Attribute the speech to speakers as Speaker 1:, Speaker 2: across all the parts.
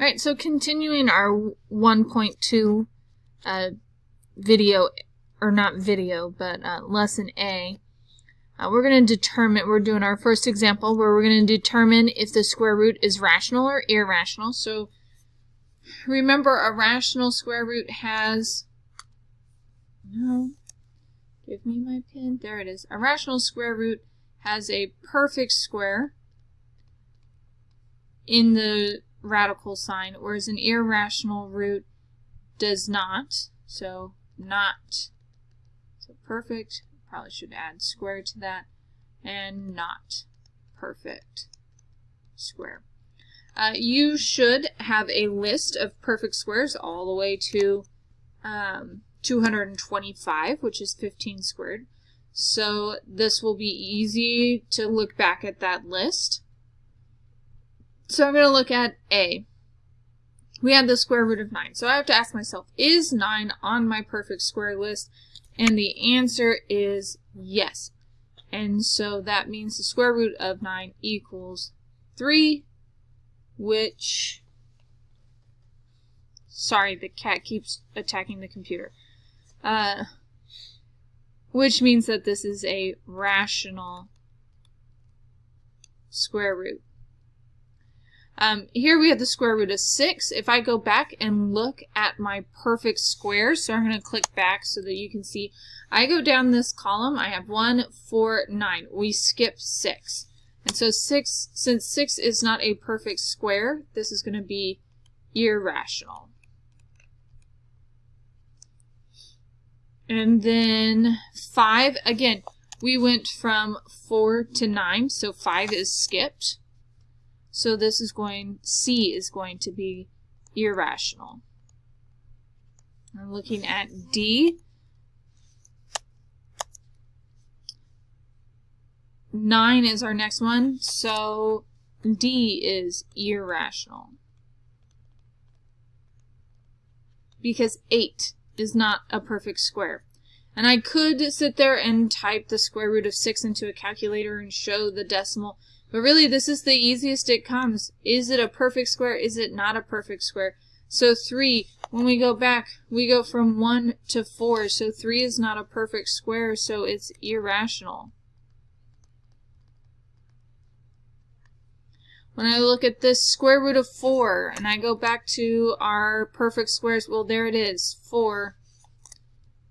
Speaker 1: Alright, so continuing our 1.2 video, or not video, but lesson A, we're going to determine, we're doing our first example where we're going to determine if the square root is rational or irrational. So remember, a rational square root has, no, give me my pen, there it is. A rational square root has a perfect square in the radical sign, whereas an irrational root does not. So not. So perfect, probably should add square to that, and not perfect square. You should have a list of perfect squares all the way to 225, which is 15 squared. So this will be easy to look back at that list. So I'm going to look at A. We have the square root of 9. So I have to ask myself, is 9 on my perfect square list? And the answer is yes. And so that means the square root of 9 equals 3, which, sorry, the cat keeps attacking the computer. Which means that this is a rational square root. Here we have the square root of 6. If I go back and look at my perfect squares, so I'm going to click back so that you can see, I go down this column, I have 1, 4, 9. We skip 6. And so 6, since 6 is not a perfect square, this is going to be irrational. And then 5, again, we went from 4 to 9, so 5 is skipped. So this is going, C is going to be irrational. I'm looking at D. 9 is our next one, so D is irrational. Because 8 is not a perfect square. And I could sit there and type the square root of 6 into a calculator and show the decimal, but really this is the easiest it comes. Is it a perfect square? Is it not a perfect square? So 3, when we go back, we go from 1 to 4, so 3 is not a perfect square, so it's irrational. When I look at this square root of 4, and I go back to our perfect squares, well, there it is, 4.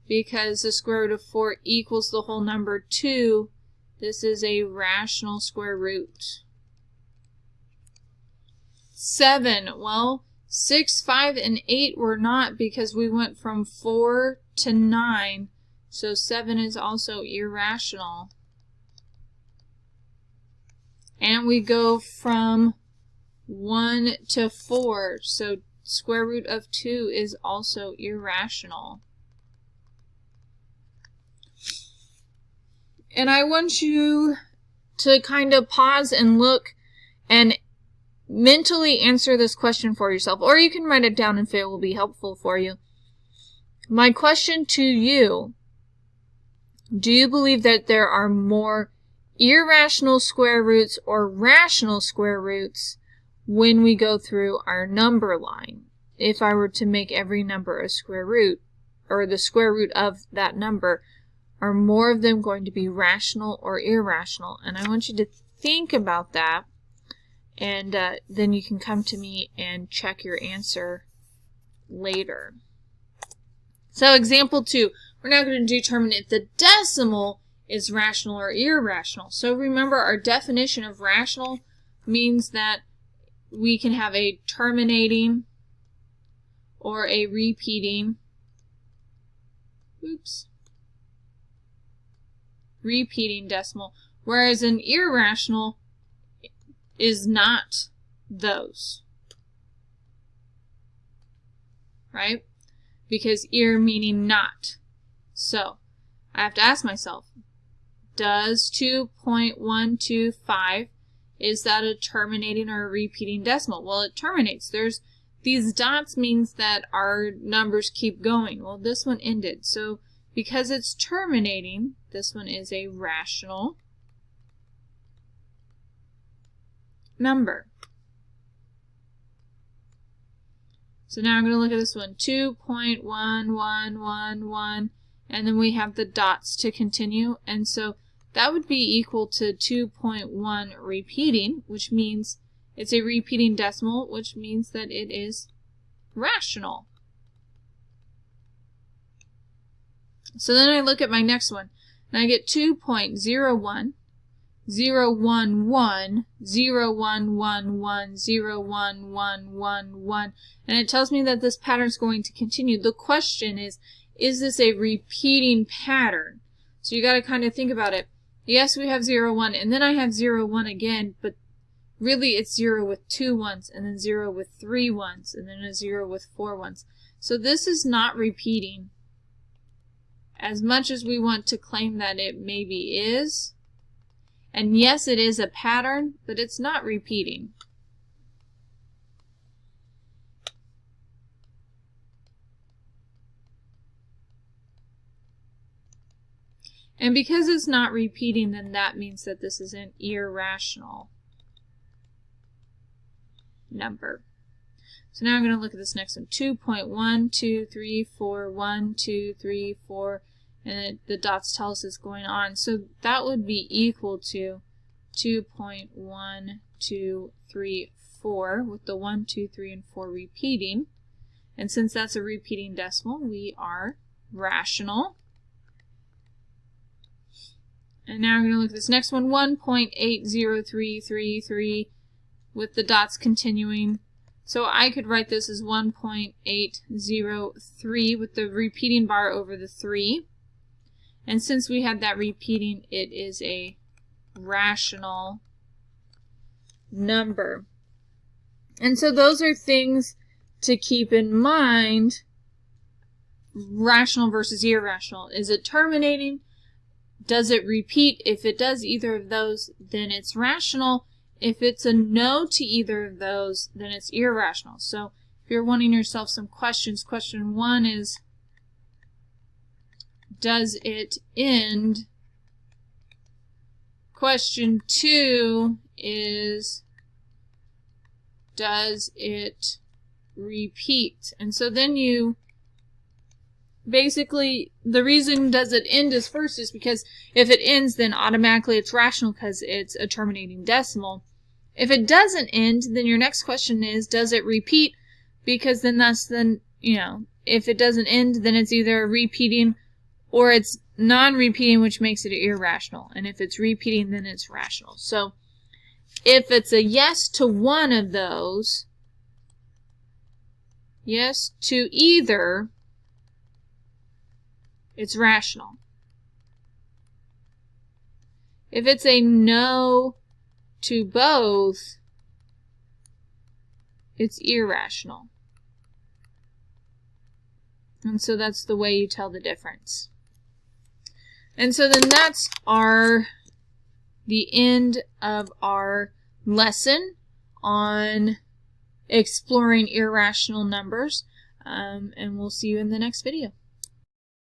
Speaker 1: Because the square root of 4 equals the whole number 2, this is a rational square root. 7, well, 6, 5, and 8 were not because we went from 4 to 9, so 7 is also irrational. And we go from 1 to 4, so square root of 2 is also irrational. And I want you to kind of pause and look and mentally answer this question for yourself, or you can write it down if it will be helpful for you. My question to you, do you believe that there are more irrational square roots or rational square roots when we go through our number line? If I were to make every number a square root, or the square root of that number, are more of them going to be rational or irrational? And I want you to think about that, and then you can come to me and check your answer later. So example 2, we're now going to determine if the decimal is rational or irrational. So remember, our definition of rational means that we can have a terminating or a repeating, repeating decimal, whereas an irrational is not those, right? Because ir meaning not. So I have to ask myself, does 2.125, is that a terminating or a repeating decimal? Well, it terminates. There's these dots means that our numbers keep going. Well, this one ended. So because it's terminating, this one is a rational number. So now I'm going to look at this one, 2.1111, and then we have the dots to continue, and so that would be equal to 2.1 repeating, which means it's a repeating decimal, which means that it is rational. So then I look at my next one, and I get 2.01, 011, 011, 01111, and it tells me that this pattern is going to continue. The question is this a repeating pattern? So you got to kind of think about it. Yes, we have 0, 1, and then I have 0, 1 again, but really it's 0 with 2 ones, and then 0 with 3 ones, and then a 0 with 4 ones. So this is not repeating. As much as we want to claim that it maybe is, and yes, it is a pattern, but it's not repeating. And because it's not repeating, then that means that this is an irrational number. So now I'm going to look at this next one, 2.12341, 1, 2, 3, 4, and the dots tell us it's going on. So that would be equal to 2.1234 with the 1, 2, 3, and 4 repeating. And since that's a repeating decimal, we are rational. And now I'm going to look at this next one, 1.80333 with the dots continuing. So I could write this as 1.803 with the repeating bar over the 3. And since we had that repeating, it is a rational number. And so those are things to keep in mind. Rational versus irrational. Is it terminating? Does it repeat? If it does either of those, then it's rational. If it's a no to either of those, then it's irrational. So if you're wanting yourself some questions, question 1 is, does it end? Question 2 is, does it repeat? And so then you basically, the reason does it end is first is because if it ends, then automatically it's rational because it's a terminating decimal. If it doesn't end, then your next question is, does it repeat? Because then that's if it doesn't end, then it's either repeating or it's non-repeating, which makes it irrational. And if it's repeating, then it's rational. So if it's a yes to one of those, yes to either, it's rational. If it's a no to both, it's irrational. And so that's the way you tell the difference. And so then that's the end of our lesson on exploring irrational numbers. And we'll see you in the next video.